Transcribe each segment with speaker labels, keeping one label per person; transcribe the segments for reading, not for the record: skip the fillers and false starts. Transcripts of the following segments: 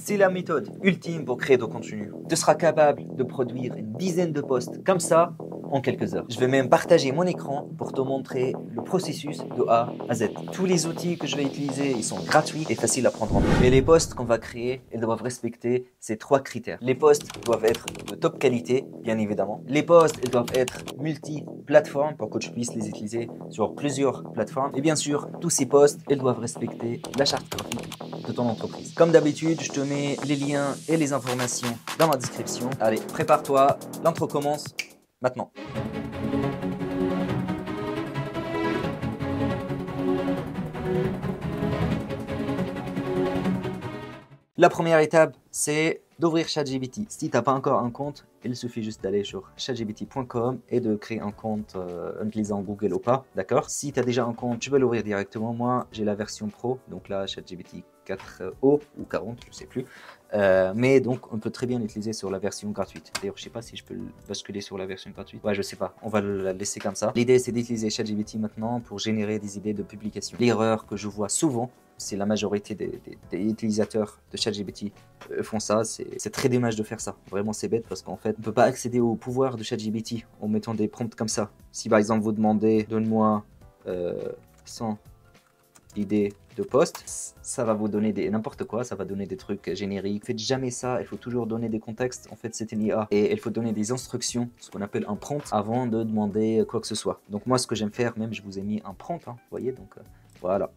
Speaker 1: C'est la méthode ultime pour créer de contenu. Tu seras capable de produire une dizaine de posts comme ça en quelques heures. Je vais même partager mon écran pour te montrer le processus de A à Z. Tous les outils que je vais utiliser, ils sont gratuits et faciles à prendre en main. Et les posts qu'on va créer, ils doivent respecter ces 3 critères. Les posts doivent être de top qualité, bien évidemment. Les posts, ils doivent être multi-plateformes pour que tu puisses les utiliser sur plusieurs plateformes. Et bien sûr, tous ces posts, ils doivent respecter la charte graphique de ton entreprise. Comme d'habitude, je te mets les liens et les informations dans la description. Allez, prépare-toi, l'intro commence maintenant. La première étape, c'est d'ouvrir ChatGPT. Si tu n'as pas encore un compte, il suffit juste d'aller sur chatgpt.com et de créer un compte en utilisant Google ou pas, d'accord? Si tu as déjà un compte, tu peux l'ouvrir directement. Moi, j'ai la version pro, donc là, ChatGPT 4O ou 40, je ne sais plus. Mais donc, on peut très bien l'utiliser sur la version gratuite. D'ailleurs, je ne sais pas si je peux le basculer sur la version gratuite. Ouais, je ne sais pas. On va la laisser comme ça. L'idée, c'est d'utiliser ChatGPT maintenant pour générer des idées de publication. L'erreur que je vois souvent, c'est la majorité des utilisateurs de ChatGPT font ça. C'est très dommage de faire ça. Vraiment, c'est bête parce qu'en fait, on ne peut pas accéder au pouvoir de ChatGPT en mettant des prompts comme ça. Si par exemple, vous demandez, donne-moi 100 idées de post, ça va vous donner n'importe quoi, ça va donner des trucs génériques. Faites jamais ça, il faut toujours donner des contextes. En fait, c'est une IA et il faut donner des instructions, ce qu'on appelle un prompt, avant de demander quoi que ce soit. Donc moi, ce que j'aime faire, même je vous ai mis un prompt, hein, vous voyez, donc voilà,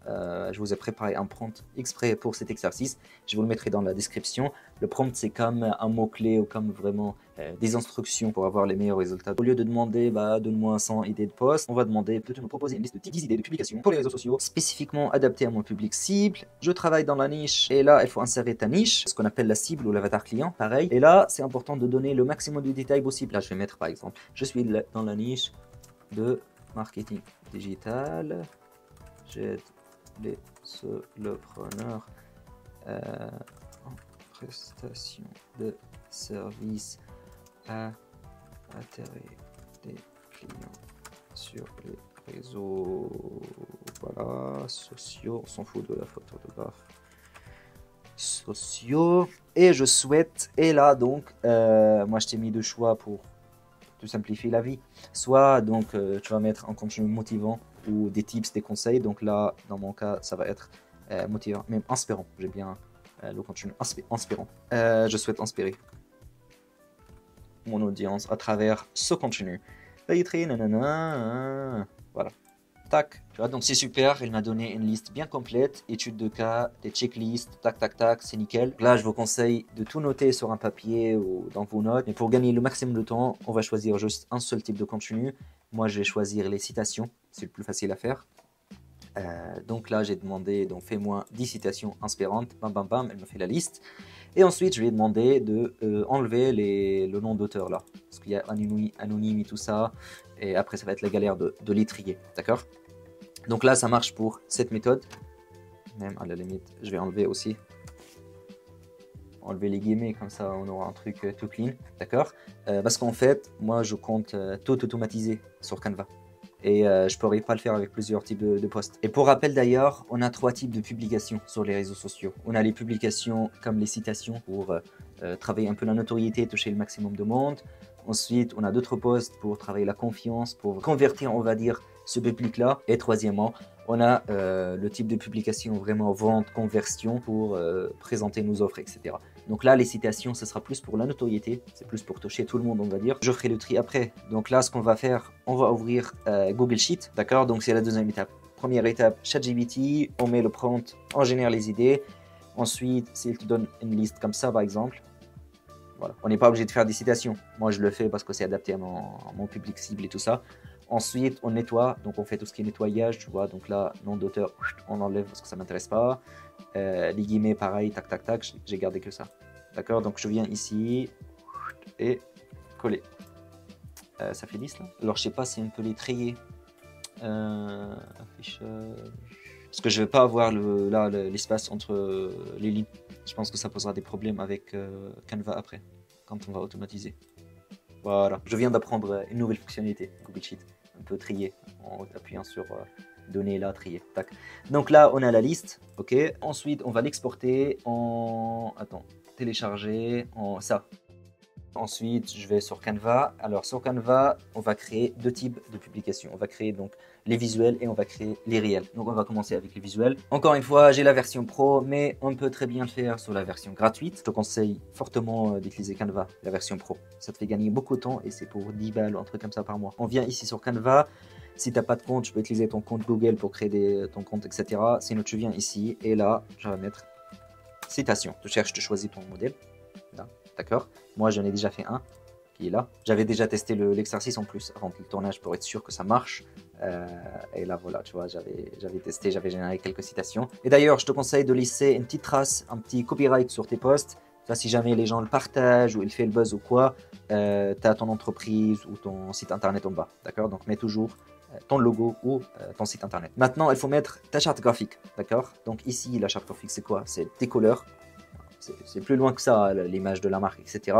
Speaker 1: je vous ai préparé un prompt exprès pour cet exercice. Je vous le mettrai dans la description. Le prompt, c'est comme un mot-clé ou comme vraiment des instructions pour avoir les meilleurs résultats. Au lieu de demander, donne-moi 100 idées de posts, on va demander, peux-tu me proposer une liste de 10 idées de publication pour les réseaux sociaux spécifiquement adaptées à mon public cible. Je travaille dans la niche et là, il faut insérer ta niche, ce qu'on appelle la cible ou l'avatar client, pareil. Et là, c'est important de donner le maximum de détails possible. Là, je vais mettre par exemple, je suis dans la niche de marketing digital. J'aide les solopreneurs en prestation de services à attirer des clients sur les réseaux sociaux. On s'en fout de la photographe. Sociaux. Et je souhaite, et là donc, moi je t'ai mis deux choix pour te simplifier la vie. Soit donc tu vas mettre un contenu motivant ou des tips, des conseils. Donc là, dans mon cas, ça va être motivant, même inspirant. J'ai bien le contenu inspirant. Je souhaite inspirer mon audience à travers ce contenu. Voilà. Tac, tu vois, donc c'est super, il m'a donné une liste bien complète, études de cas, des checklists, tac, tac, tac, c'est nickel. Là, je vous conseille de tout noter sur un papier ou dans vos notes. Mais pour gagner le maximum de temps, on va choisir juste un seul type de contenu. Moi, je vais choisir les citations, c'est le plus facile à faire. Donc là, j'ai demandé, donc fais-moi 10 citations inspirantes, bam, bam, bam, elle me fait la liste. Et ensuite, je lui ai demandé de enlever le nom d'auteur là, parce qu'il y a anonyme et tout ça. Et après, ça va être la galère de les trier, d'accord? Donc là, ça marche pour cette méthode. Même à la limite, je vais enlever aussi. Enlever les guillemets, comme ça on aura un truc tout clean, d'accord? Parce qu'en fait, moi je compte tout automatiser sur Canva. Et je ne pourrais pas le faire avec plusieurs types de posts. Et pour rappel d'ailleurs, on a 3 types de publications sur les réseaux sociaux. On a les publications comme les citations pour travailler un peu la notoriété, toucher le maximum de monde. Ensuite, on a d'autres posts pour travailler la confiance, pour convertir, on va dire, ce public-là. Et troisièmement, on a le type de publication vraiment vente, conversion pour présenter nos offres, etc. Donc là, les citations, ce sera plus pour la notoriété, c'est plus pour toucher tout le monde, on va dire. Je ferai le tri après. Donc là, ce qu'on va faire, on va ouvrir Google Sheet, d'accord? Donc c'est la deuxième étape. Première étape, ChatGPT, on met le prompt, on génère les idées. Ensuite, s'il te donne une liste comme ça, par exemple, voilà. On n'est pas obligé de faire des citations. Moi, je le fais parce que c'est adapté à mon public cible et tout ça. Ensuite, on nettoie. Donc, on fait tout ce qui est nettoyage, tu vois. Donc là, nom d'auteur, on enlève parce que ça ne m'intéresse pas. Les guillemets, pareil, tac, tac, tac. J'ai gardé que ça. D'accord? Donc, je viens ici et coller. Ça fait 10 là? Alors, je sais pas si on peut les trier. Affichage. Parce que je ne vais pas avoir l'espace entre les lignes. Je pense que ça posera des problèmes avec Canva après, quand on va automatiser. Voilà, je viens d'apprendre une nouvelle fonctionnalité, Google Sheet. On peut trier en appuyant sur données là, trier. Tac. Donc là, on a la liste, ok. Ensuite, on va l'exporter en... Attends, télécharger ça. Ensuite, je vais sur Canva. Alors, sur Canva, on va créer deux types de publications. On va créer donc les visuels et on va créer les réels. Donc, on va commencer avec les visuels. Encore une fois, j'ai la version pro, mais on peut très bien le faire sur la version gratuite. Je te conseille fortement d'utiliser Canva, la version pro. Ça te fait gagner beaucoup de temps et c'est pour 10 balles ou un truc comme ça par mois. On vient ici sur Canva. Si tu n'as pas de compte, tu peux utiliser ton compte Google pour créer ton compte, etc. Sinon, tu viens ici et là, je vais mettre citation. Tu cherches, tu choisis ton modèle. Là. D'accord. Moi, j'en ai déjà fait un qui est là. J'avais déjà testé l'exercice en plus avant le tournage pour être sûr que ça marche. Et là, voilà, tu vois, j'avais testé, j'avais généré quelques citations. Et d'ailleurs, je te conseille de laisser une petite trace, un petit copyright sur tes posts. Ça, si jamais les gens le partagent ou il fait le buzz ou quoi, tu as ton entreprise ou ton site internet en bas. D'accord. Donc, mets toujours ton logo ou ton site internet. Maintenant, il faut mettre ta charte graphique. D'accord. Donc, ici, la charte graphique, c'est quoi? C'est tes couleurs. C'est plus loin que ça, l'image de la marque, etc.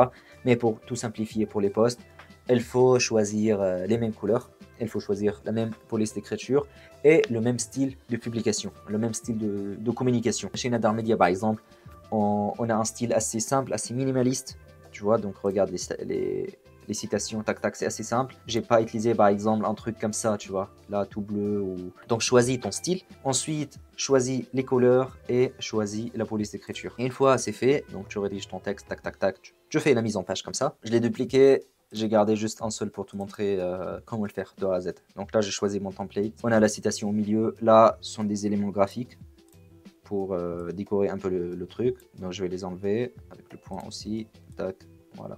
Speaker 1: Mais pour tout simplifier pour les posts, il faut choisir les mêmes couleurs, il faut choisir la même police d'écriture et le même style de publication, le même style de communication. Chez Nadar Media, par exemple, on a un style assez simple, assez minimaliste. Tu vois, donc regarde les citations, tac tac, c'est assez simple. J'ai pas utilisé par exemple un truc comme ça, tu vois, là tout bleu. Donc choisis ton style. Ensuite, choisis les couleurs et choisis la police d'écriture. Et une fois c'est fait, donc tu rédiges ton texte, tac tac tac, tu fais la mise en page comme ça. Je l'ai dupliqué. J'ai gardé juste un seul pour te montrer comment le faire de A à Z. Donc là, j'ai choisi mon template. On a la citation au milieu. Là, ce sont des éléments graphiques pour décorer un peu le truc. Donc je vais les enlever avec le point aussi. Tac, voilà.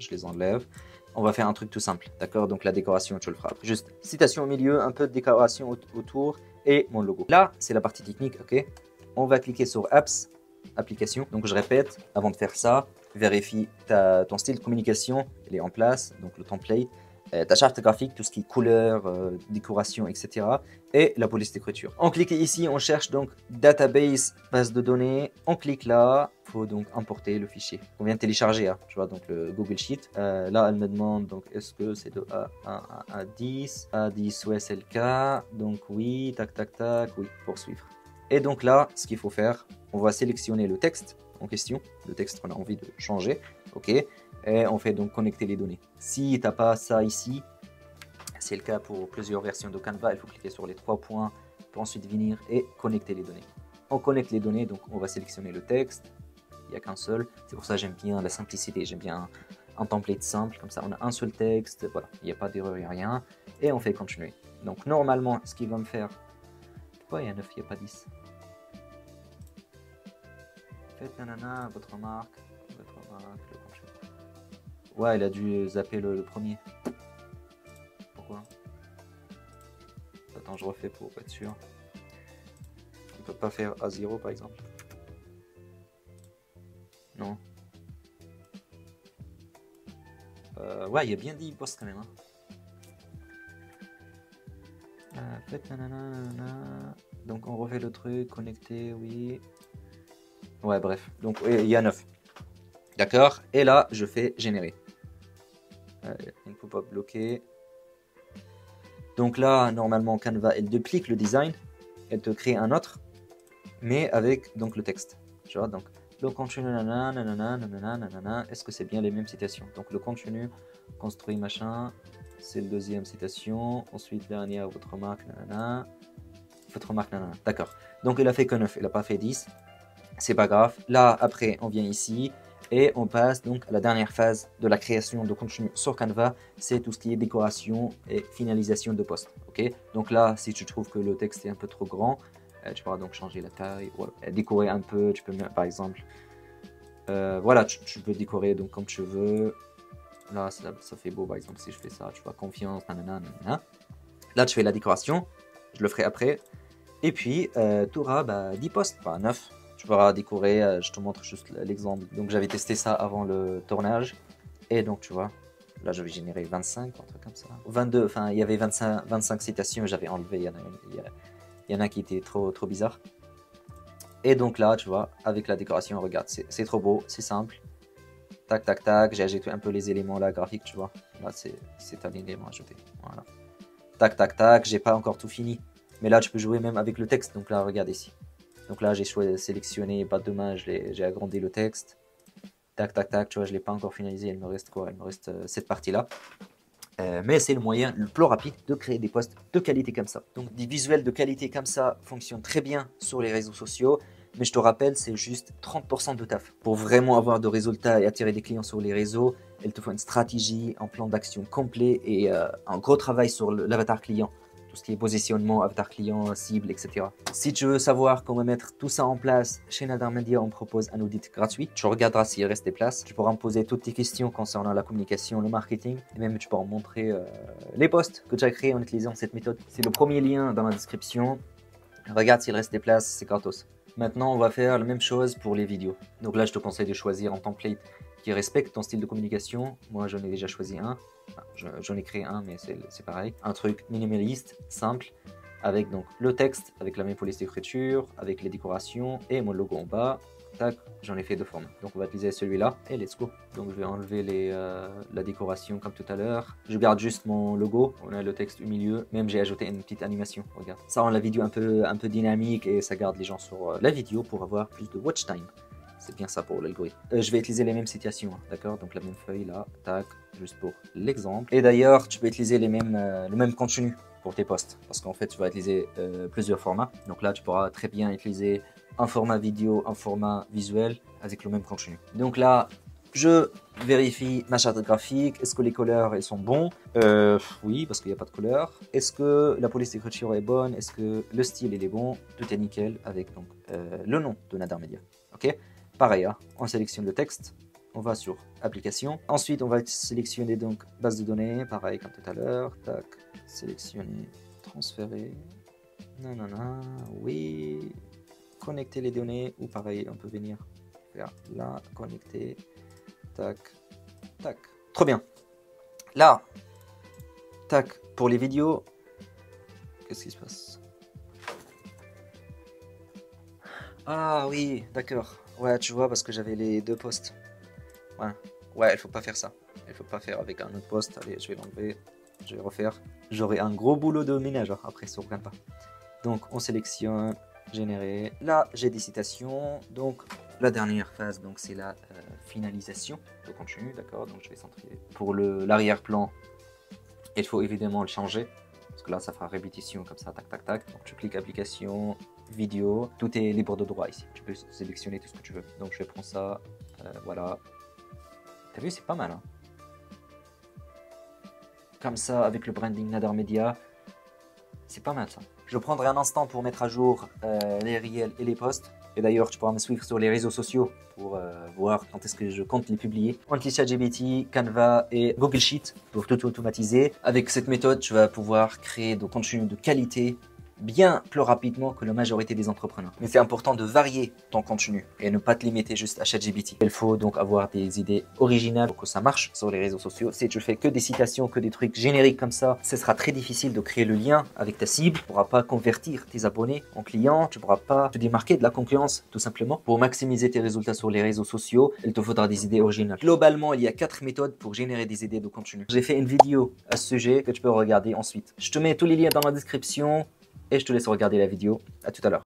Speaker 1: Je les enlève. On va faire un truc tout simple, d'accord? Donc la décoration, tu le feras après. Juste citation au milieu, un peu de décoration autour et mon logo. Là, c'est la partie technique, ok? On va cliquer sur Apps, Applications. Donc je répète, avant de faire ça, vérifie ton style de communication, il est en place, donc le template, ta charte graphique, tout ce qui est couleur, décoration, etc. Et la police d'écriture. On clique ici, on cherche donc Database, base de données. On clique là, il faut donc importer le fichier. On vient de télécharger, hein, tu vois, donc le Google Sheet. Là, elle me demande, donc, est-ce que c'est de A1 à 10 A10, ouais, c'est le cas. Donc oui, tac, tac, tac, oui, poursuivre. Et donc là, ce qu'il faut faire, on va sélectionner le texte en question, le texte qu'on a envie de changer, ok, et on fait donc connecter les données. Si tu n'as pas ça ici, c'est le cas pour plusieurs versions de Canva, il faut cliquer sur les 3 points pour ensuite venir et connecter les données. On connecte les données, donc on va sélectionner le texte, il n'y a qu'un seul, c'est pour ça que j'aime bien la simplicité, j'aime bien un template simple, comme ça on a un seul texte, voilà, il n'y a pas d'erreur, il n'y a rien, et on fait continuer. Donc normalement, ce qu'il va me faire, pourquoi il y a 9, il n'y a pas 10? Faites nanana, votre marque, le contenu. Ouais, il a dû zapper le premier. Pourquoi? Attends, je refais pour être sûr. On peut pas faire A0 par exemple? Non. Ouais, il y a bien 10 postes quand même. Hein. Faites nanana. Donc on refait le truc, connecté, oui. Ouais, bref. Donc il y a 9. D'accord. Et là, je fais générer. Il ne faut pas bloquer. Donc là, normalement, Canva, elle duplique le design. Elle te crée un autre, mais avec donc le texte. Tu vois, donc le contenu, nanana, nanana, nanana, nanana. Est-ce que c'est bien les mêmes citations? Donc le contenu, construit, machin. C'est le deuxième citation. Ensuite, dernière, votre marque, nanana. Votre marque, nanana. D'accord. Donc il a fait que 9, il n'a pas fait 10. C'est pas grave. Là, après, on vient ici. Et on passe donc à la dernière phase de la création de contenu sur Canva, c'est tout ce qui est décoration et finalisation de post. Okay, donc là, si tu trouves que le texte est un peu trop grand, tu pourras donc changer la taille, ou décorer un peu. Tu peux, par exemple, voilà, tu peux décorer donc comme tu veux. Là, ça fait beau, par exemple, si je fais ça, tu vois, confiance, nanana, nanana. Là, tu fais la décoration, je le ferai après. Et puis, tu auras 10 posts, pas 9. Tu pourras décorer, je te montre juste l'exemple. Donc j'avais testé ça avant le tournage. Et donc tu vois, là je vais générer 25, un truc comme ça. 22, enfin il y avait 25 citations, j'avais enlevé, il y en a qui étaient trop bizarres. Et donc là, tu vois, avec la décoration, regarde, c'est trop beau, c'est simple. Tac, tac, tac, j'ai ajouté un peu les éléments là, graphiques, tu vois. Là c'est un élément ajouté, voilà. Tac, tac, tac, j'ai pas encore tout fini. Mais là tu peux jouer même avec le texte, donc là regarde ici. Donc là, j'ai sélectionné pas de main, j'ai agrandi le texte. Tac, tac, tac, tu vois, je ne l'ai pas encore finalisé, il me reste quoi? Il me reste cette partie-là. Mais c'est le moyen le plus rapide de créer des posts de qualité comme ça. Donc des visuels de qualité comme ça fonctionnent très bien sur les réseaux sociaux. Mais je te rappelle, c'est juste 30% de taf. Pour vraiment avoir de résultats et attirer des clients sur les réseaux, il te faut une stratégie, un plan d'action complet et un gros travail sur l'avatar client. Tout ce qui est positionnement, avatar client, cible, etc. Si tu veux savoir comment mettre tout ça en place, chez Nadar Media, on propose un audit gratuit. Tu regarderas s'il reste des places. Tu pourras me poser toutes tes questions concernant la communication, le marketing. Et même tu pourras me montrer les posts que tu as créés en utilisant cette méthode. C'est le premier lien dans la description. Regarde s'il reste des places, c'est gratos. Maintenant, on va faire la même chose pour les vidéos. Donc là, je te conseille de choisir un template qui respecte ton style de communication. Moi, j'en ai déjà choisi un. Enfin, j'en ai créé un, mais c'est pareil. Un truc minimaliste, simple, avec donc le texte, avec la même police d'écriture, avec les décorations et mon logo en bas. Tac, j'en ai fait deux formats. Donc on va utiliser celui-là et let's go. Donc je vais enlever la décoration comme tout à l'heure. Je garde juste mon logo. On a le texte au milieu. Même j'ai ajouté une petite animation. Regarde. Ça rend la vidéo un peu dynamique et ça garde les gens sur la vidéo pour avoir plus de watch time. C'est bien ça pour l'algorithme. Je vais utiliser les mêmes citations, hein, d'accord? Donc la même feuille là, tac, juste pour l'exemple. Et d'ailleurs, tu peux utiliser le même contenu pour tes posts. Parce qu'en fait, tu vas utiliser plusieurs formats. Donc là, tu pourras très bien utiliser un format vidéo, un format visuel avec le même contenu. Donc là, je vérifie ma charte graphique. Est-ce que les couleurs elles sont bons? Oui, parce qu'il n'y a pas de couleur. Est-ce que la police d'écriture est bonne? Est-ce que le style il est bon? Tout est nickel avec donc le nom de Nadar Media. Ok. Pareil, hein, on sélectionne le texte, on va sur application. Ensuite, on va sélectionner donc base de données, pareil comme tout à l'heure. Tac, sélectionner, transférer. Non, non, non, oui. Connecter les données, ou pareil, on peut venir faire là, connecter. Tac, tac. Trop bien. Là, tac, pour les vidéos, qu'est-ce qui se passe? Ah oui, d'accord. Ouais, tu vois, parce que j'avais les deux posts. Ouais, il faut pas faire ça. Il faut pas faire avec un autre post. Allez, je vais l'enlever. Je vais refaire. J'aurai un gros boulot de ménage après, ça ne regarde pas. Donc, on sélectionne, générer. Là, j'ai des citations. Donc, la dernière phase, donc c'est la finalisation de contenu, d'accord? Donc, je vais centrer. Pour l'arrière-plan, il faut évidemment le changer. Parce que là, ça fera répétition comme ça, tac, tac, tac. Donc, tu cliques application, vidéo, tout est libre de droit ici. Tu peux sélectionner tout ce que tu veux. Donc, je vais prendre ça, voilà. T'as vu, c'est pas mal. Hein, comme ça, avec le branding Nadar Media, c'est pas mal ça. Je prendrai un instant pour mettre à jour les réels et les posts. Et d'ailleurs, tu pourras me suivre sur les réseaux sociaux pour voir quand est-ce que je compte les publier. On utilise ChatGPT, Canva et Google Sheet pour tout automatiser. Avec cette méthode, tu vas pouvoir créer du contenu de qualité bien plus rapidement que la majorité des entrepreneurs. Mais c'est important de varier ton contenu et ne pas te limiter juste à ChatGPT. Il faut donc avoir des idées originales pour que ça marche sur les réseaux sociaux. Si tu fais que des citations, que des trucs génériques comme ça, ce sera très difficile de créer le lien avec ta cible. Tu ne pourras pas convertir tes abonnés en clients. Tu ne pourras pas te démarquer de la concurrence, tout simplement. Pour maximiser tes résultats sur les réseaux sociaux, il te faudra des idées originales. Globalement, il y a 4 méthodes pour générer des idées de contenu. J'ai fait une vidéo à ce sujet que tu peux regarder ensuite. Je te mets tous les liens dans la description. Et je te laisse regarder la vidéo. À tout à l'heure.